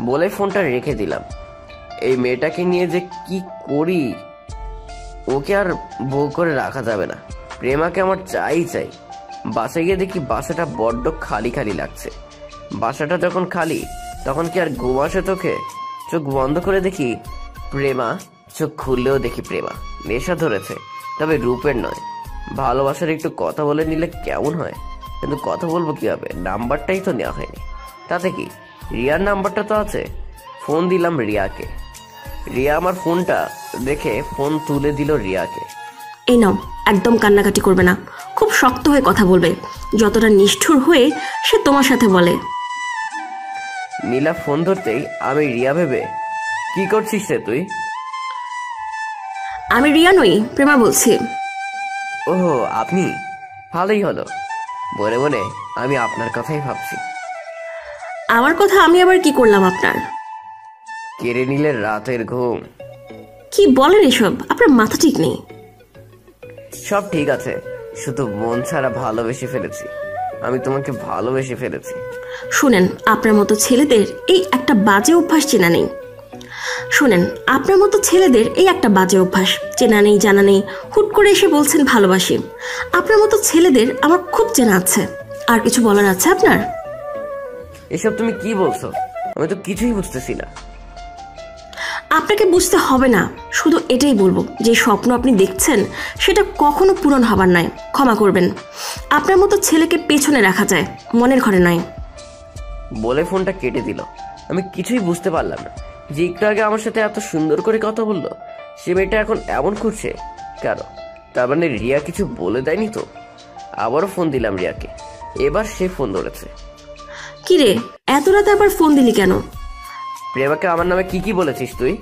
বলে ফোনটা রেখে দিলাম। এই মেয়েটাকে নিয়ে যে কি করি, ওকে আর বউ করে রাখা যাবে না। প্রেমাকে আমার চাই। বাসায় গিয়ে দেখি বাসাটা বড্ড খালি খালি লাগছে। বাসাটা যখন খালি তখন কি আর ঘুম আসে চোখে? চোখ বন্ধ করে দেখি প্রেমা, চোখ খুললেও দেখি প্রেমা। নেশা ধরেছে, তবে রূপের নয়। ভালোবাসার একটু কথা বলে নিলে কেমন হয়, কিন্তু কথা বলবো কিভাবে? নাম্বারটাই তো নেওয়া হয়নি। তাতে কি, রিয়ার নাম্বারটা তো আছে। ফোন দিলাম রিয়াকে। রিয়া আমার ফোনটা দেখে ফোন তুলে দিল রিয়াকে। এই নাও, একদম কান্নাকাটি করবে না, খুব শক্ত হয়ে কথা বলবে, যতটা নিষ্ঠুর হয়ে সে তোমার সাথে বলে। নীলা ফোন ধরতেই আমি রিয়া ভেবে, কি করছিস রে তুই? আমি রিয়া নই, প্রেমা বলছি। ওহো আপনি, ভালোই হলো। মনে মনে আমি আপনার কথাই ভাবছি। আমার কথা আমি আবার কি করলাম আপনার? কেড়ে নিলে রাতের ঘুম। কি বলেন এসব? আপনার মাথা ঠিক নেই। সব ঠিক আছে, শুধু মন ছাড়া ভালোবেসে ফেলেছি। আমি তোমাকে ভালোবেসে ফেলেছি। শুনেন, আপনার মতো ছেলেদের এই একটা বাজে অভ্যাস চেনা নেই। চেনা নেই জানা নেই, হুট করে এসে বলছেন ভালোবাসি। আপনার মতো ছেলেদের আমার খুব চেনা আছে। আর কিছু বলার আছে আপনার? এসব তুমি কি বলছো? আমি তো কিছুই বুঝতেছি না। আপনাকে বুঝতে হবে না, শুধু এটাই বলবো যে স্বপ্ন আপনি দেখছেন সেটা কখনো পূরণ হবার নয়। ক্ষমা করবেন, আপনার মতো ছেলেকে পেছনে রাখা যায়, মনের ঘরে নয়। বলে ফোনটা কেটে দিল। আমি কিছুই বুঝতে পারলাম না যে একটু আগে আমার সাথে এত সুন্দর করে কথা বললো, সে মেয়েটা এখন এমন করছে কেন? তার মানে রিয়া কিছু বলে দেয়নি তো? আবারও ফোন দিলাম রিয়াকে। এবার সে ফোন ধরেছে। কি রে, এত রাতে আবার ফোন দিলি কেন? প্রেমাকে আমার নামে কি কি বলেছিস তুই?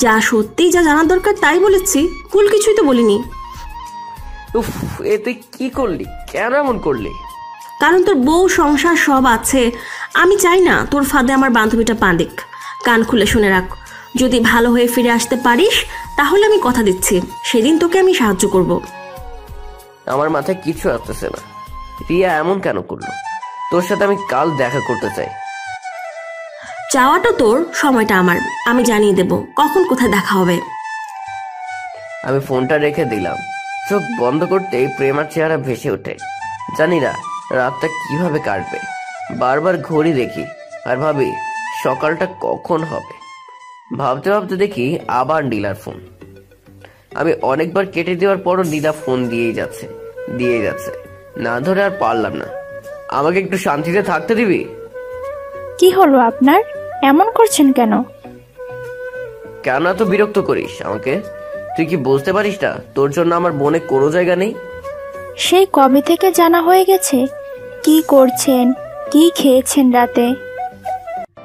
যা সত্যি যা জানার দরকার তাই বলেছি, ভুল কিছুই তো বলিনি। উফ, এ তুই কি করলি? কেন এমন করলি? কারণ তোর বউ সংসার সব আছে, আমি চাই না তোর ফাঁদে আমার বান্ধবীটা পা দিক। কান খুলে শুনে রাখ, যদি ভালো হয়ে ফিরে আসতে পারিস তাহলে আমি কথা দিচ্ছি সেদিন তোকে আমি সাহায্য করব। আমার মাথায় কিছু আসতেছে না। রিয়া এমন কেন করলো? তোর সাথে আমি কাল দেখা করতে চাই। চাওয়াটা তোর, সময়টা আমার। আমি জানিয়ে দেব কখন কোথায় দেখা হবে। আমি ফোনটা রেখে দিলাম। চোখ বন্ধ করতেই প্রেমার চেহারা ভেসে ওঠে। জানি না রাতটা কিভাবে কাটবে। বারবার ঘড়ি দেখি আর ভাবি সকালটা কখন হবে। ভাবতে ভাবতে দেখি আবার নীলার ফোন। আমি অনেকবার কেটে দেওয়ার পরও নীলা ফোন দিয়েই যাচ্ছে। না ধরে আর পারলাম না। আমাকে একটু শান্তিতে থাকতে দিবি? কি হলো আপনার? এমন করছেন কেন? কেন এত বিরক্ত করিস আমাকে? তুই কি বুঝতে পারিস না তোর জন্য আমার মনে কোনো জায়গা নেই? সেই কবে থেকে জানা হয়ে গেছে কি করছেন, কি খেয়েছেন রাতে।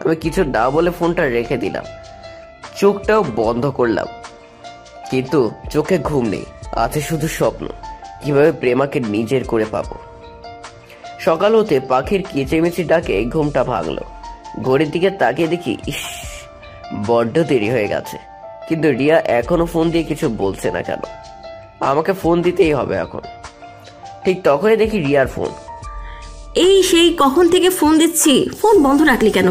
আমি কিছু না বলে ফোনটা রেখে দিলাম। চোখটাও বন্ধ করলাম, কিন্তু চোখে ঘুম নেই, আছে শুধু স্বপ্ন কিভাবে প্রেমাকে নিজের করে পাবো। সকাল হতে পাখির কিচিমিচি ডাকে ঘুমটা ভাঙলো। ঘড়ির দিকে তাকিয়ে দেখি, ইস, বড্ড দেরি হয়ে গেছে। কিন্তু রিয়া এখনো ফোন দিয়ে কিছু বলছে না কেন? আমাকে ফোন দিতেই হবে এখন। ঠিক তখনই দেখি রিয়ার ফোন। এই সেই কখন থেকে ফোন দিচ্ছি, ফোন বন্ধ রাখলি কেন?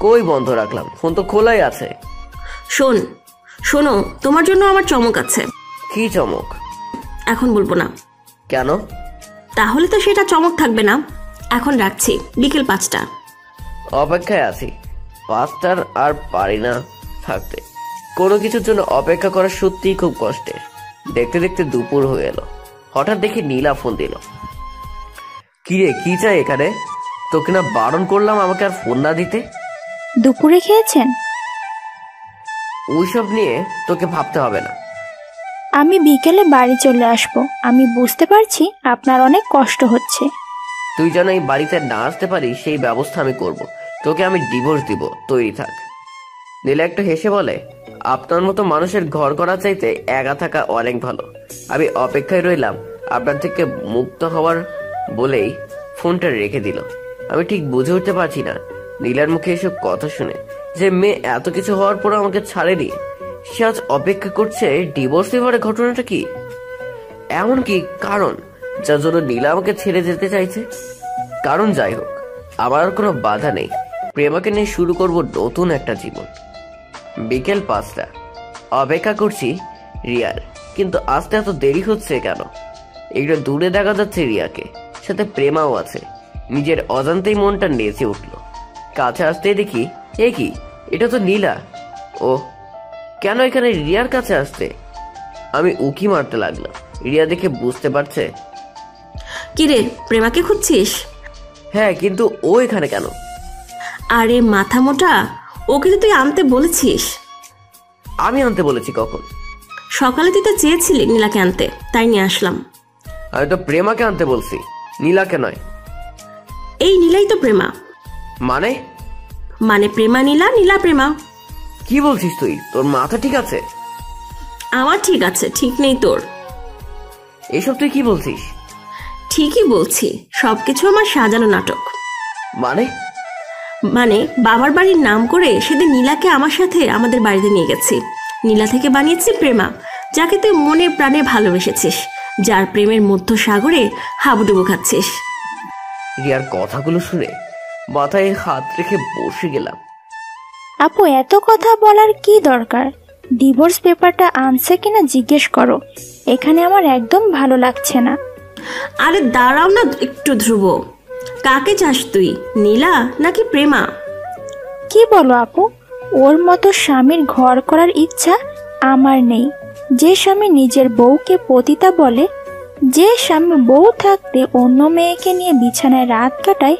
কই বন্ধ রাখলাম, ফোন তো খোলাই আছে। শোনো, তোমার জন্য আমার চমক আছে। কি চমক? এখন বলবো না। কেন? তাহলে তো সেটা চমক থাকবে না। এখন রাখছি, বিকেল 5টা। অপেক্ষায় আছি। 5টার আর পারি না থাকতে। কোনো কিছুর জন্য অপেক্ষা করা সত্যিই খুব কষ্টের। দেখতে দেখতে দুপুর হয়ে এলো। হঠাৎ দেখি নীলা ফোন দিল। কিরে, কি চাই এখানে? তোকে না বারণ করলাম আমাকে আর ফোন না দিতে? দুপুরে খেয়েছেন? ওইসব নিয়ে তোকে ভাবতে হবে না। আমি বিকেলে বাড়ি চলে আসব। আমি বুঝতে পারছি আপনার অনেক কষ্ট হচ্ছে। তুই যেন এই বাড়িতে না আসতে পারিস সেই ব্যবস্থা আমি করব। তোকে আমি ডিভোর্স দিব, তৈরি থাক। নীলা একটু হেসে বলে, আপনার মতো মানুষের ঘর করা চাইতে একা থাকা অনেক ভালো। আমি অপেক্ষায় রইলাম আপনার থেকে মুক্ত হওয়ার বলেই ফোনটা রেখে দিল। আমি ঠিক বুঝে উঠতে পারছি না নীলার মুখে এসব কথা শুনে যে মেয়ে এত কিছু হওয়ার পর আমাকে ছাড়েনি, সে আজ অপেক্ষা করছে ডিভোর্স পেপারের। ঘটনাটা কি এমন কি কারণ যার জন্য নীলা আমাকে ছেড়ে যেতে চাইছে? কারণ যাই হোক, আমার আর কোনো বাধা নেই। প্রেমাকে নিয়ে শুরু করব নতুন একটা জীবন। বিকেল 5টা। অপেক্ষা করছি রিয়ার, কিন্তু আসতে এত দেরি হচ্ছে কেন? একটু দূরে দেখা যাচ্ছে রিয়াকে, সাথে প্রেমাও আছে। নিজের অজান্তেই মনটা নেচে উঠল। কাছে আসতেই দেখি, এ কি, এটা তো নীলা। ও কেন এখানে রিয়ার কাছে আসতে? আমি উকি মারতে লাগলাম। রিয়া দেখে বুঝতে পারছে। কিরে, প্রেমাকে খুঁজছিস? হ্যাঁ, কিন্তু ও এখানে কেন? আরে মাথা মোটা, ওকে তো তুই আনতে বলেছিস। আমি আনতে বলেছি কখন? সকালে তুই তো চেয়েছিলি নীলাকে আনতে, তাই নিয়ে আসলাম। আমি তো প্রেমাকে আনতে বলছি, নীলাকে নয়। এই নীলাই তো প্রেমা। মানে প্রেমা নীলা, নীলা প্রেমা। কি বলছিস তুই? তোর মাথা ঠিক আছে? আমার ঠিক আছে, ঠিক নেই তোর। এসব তুই কি বলছিস? ঠিকই বলছি, সবকিছু আমার সাজানো নাটক। মানে বাবার বাড়ির নাম করে সেদিন নীলাকে আমার সাথে আমাদের বাড়িতে নিয়ে গেছি। নীলা থেকে বানিয়েছি প্রেমা, যাকে তুই মনে প্রাণে ভালোবেসেছিস, যার প্রেমের মধ্য সাগরে হাবুডুবু খাচ্ছিস। রিয়ার কথাগুলো শুনে মাথায় হাত রেখে বসে গেলাম। আপু, এত কথা বলার কি দরকার? ডিভোর্স পেপারটা আনছে কিনা জিজ্ঞেস করো। এখানে আমার একদম ভালো লাগছে না। আরে দাঁড়াও না একটু ধ্রুব, কাকে চাস তুই, নীলা নাকি প্রেমা? কি বলো আপু? ওর মতো স্বামীর ঘর করার ইচ্ছা আমার নেই। যে স্বামী নিজের বউকে পতিতা বলে, যে স্বামী বউ থাকতে অন্য মেয়েকে নিয়ে বিছানায় রাত কাটায়,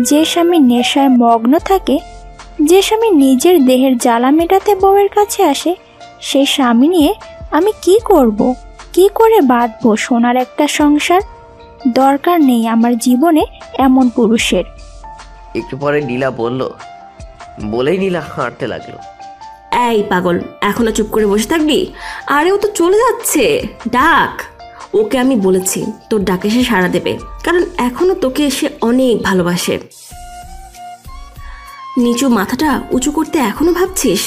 যে স্বামী নেশায় মগ্ন থাকে, যে স্বামী নিজের দেহের জ্বালা মেটাতে বউয়ের কাছে আসে, সেই স্বামী নিয়ে আমি কি করব? কি করে বাঁধবো সোনার একটা সংসার? দরকার নেই আমার জীবনে এমন পুরুষের। একটু পরে নীলা বলেই নীলা হাঁটতে লাগলো। এই পাগল, এখনো চুপ করে বসে থাকবি? আরে ও তো চলে যাচ্ছে, ডাক। ওকে আমি বলেছি তোর ডাকে সে সাড়া দেবে, কারণ এখনো তোকে সে অনেক ভালোবাসে। নিচু মাথাটা উঁচু করতে এখনো ভাবছিস?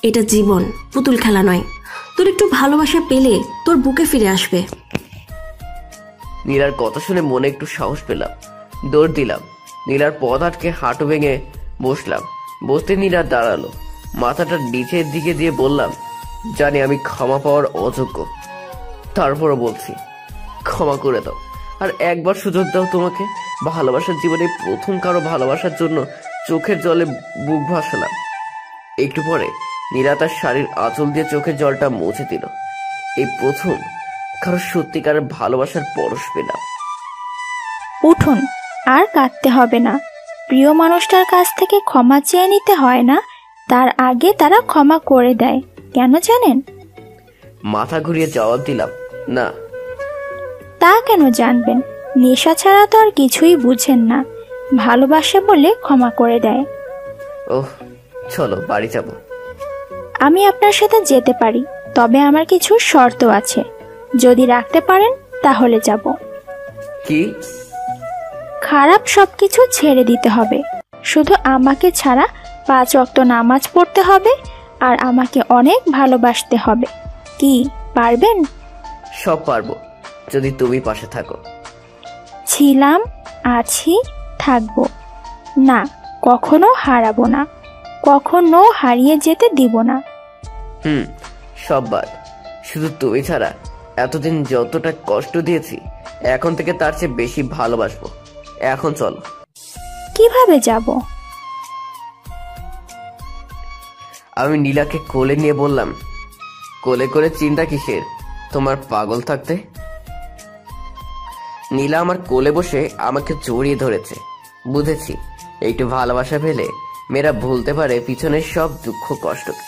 এটা জীবন, পুতুল খেলা নয়। তোর একটু ভালোবাসা পেলে তোর বুকে ফিরে আসবে। নীলার কথা শুনে মনে একটু সাহস পেলাম, দৌড় দিলাম। নীলার পথ আটকে হাঁটু ভেঙে বসলাম। বসতে নীলা দাঁড়ালো, মাথাটা নিচের দিকে দিয়ে বললাম, জানি আমি ক্ষমা পাওয়ার অযোগ্য, তারপরও বলছি ক্ষমা করে দাও। আর একবার সুযোগ দাও তোমাকে। ভালোবাসার জীবনে প্রথম কারো ভালোবাসার জন্য চোখের জলে বুক ভাসালাম। একটু পরে নীলা তার শাড়ির আঁচল দিয়ে চোখের জলটা মুছে দিল। এই প্রথম কারো সত্যিকারের ভালোবাসার পরশ পেলাম। উঠুন, আর কাঁদতে হবে না। প্রিয় মানুষটার কাছ থেকে ক্ষমা চেয়ে নিতে হয় না, তার আগে তারা ক্ষমা করে দেয়। কেন জানেন? মাথা ঘুরিয়ে জবাব দিলাম, না। তা কেন জানবেন? নেশা ছাড়া তো আর কিছুই বুঝেন না। ভালোবাসে বলে ক্ষমা করে দেয়। ওহ, চলো বাড়ি যাব। আমি আপনার সাথে যেতে পারি, তবে আমার কিছু শর্ত আছে। যদি রাখতে পারেন তাহলে যাব। কি? খারাপ সবকিছু ছেড়ে দিতে হবে। শুধু আমাকে ছাড়া 5 ওয়াক্ত নামাজ পড়তে হবে, আর আমাকে অনেক ভালোবাসতে হবে। কি পারবেন? সব পারবো, যদি তুমি পাশে থাকো। ছিলাম, আছি, থাকবো। না, কখনো হারাবো না, কখনো হারিয়ে যেতে দিব না। সব বাদ। শুধু তুমি ছাড়া এতদিন যতটা কষ্ট দিয়েছি, এখন থেকে তার চেয়ে বেশি ভালোবাসবো। এখন চলো। কিভাবে যাব? আমি নীলাকে কোলে নিয়ে বললাম, কোলে করে চিন্তা কিসের, তোমার পাগল থাকতে। নীলা আমার কোলে বসে আমাকে জড়িয়ে ধরেছে। বুঝেছি একটু ভালোবাসা পেলে মেয়েরা ভুলতে পারে পিছনের সব দুঃখ কষ্টকে।